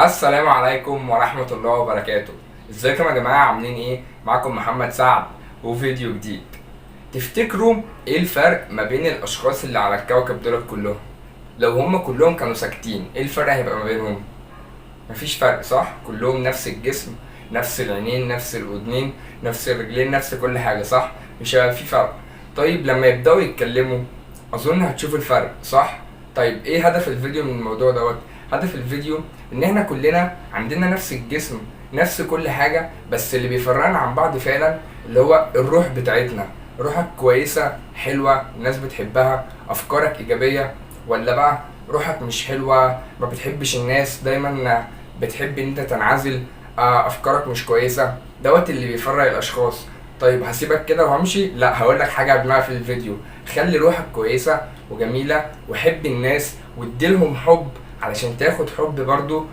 السلام عليكم ورحمة الله وبركاته. ازيكم يا جماعة، عاملين ايه؟ معاكم محمد سعد وفيديو جديد. تفتكروا ايه الفرق ما بين الاشخاص اللي على الكوكب دول كلهم؟ لو هم كلهم كانوا ساكتين، ايه الفرق هيبقى ما بينهم؟ مفيش فرق، صح؟ كلهم نفس الجسم، نفس العينين، نفس الاذنين، نفس الرجلين، نفس كل حاجة، صح؟ مش هيبقى في فرق. طيب لما يبدأوا يتكلموا اظن هتشوفوا الفرق، صح؟ طيب ايه هدف الفيديو من الموضوع دوت؟ هدف الفيديو ان احنا كلنا عندنا نفس الجسم، نفس كل حاجة، بس اللي بيفرقنا عن بعض فعلا اللي هو الروح بتاعتنا. روحك كويسة حلوة الناس بتحبها، افكارك ايجابية، ولا بقى روحك مش حلوة ما بتحبش الناس، دايما بتحب ان انت تنعزل، افكارك مش كويسة. دوت اللي بيفرق الاشخاص. طيب هسيبك كده وهمشي؟ لا، هقول لك حاجة قبل ما في الفيديو. خلي روحك كويسة وجميلة وحب الناس واديلهم حب علشان تاخد حب برضو.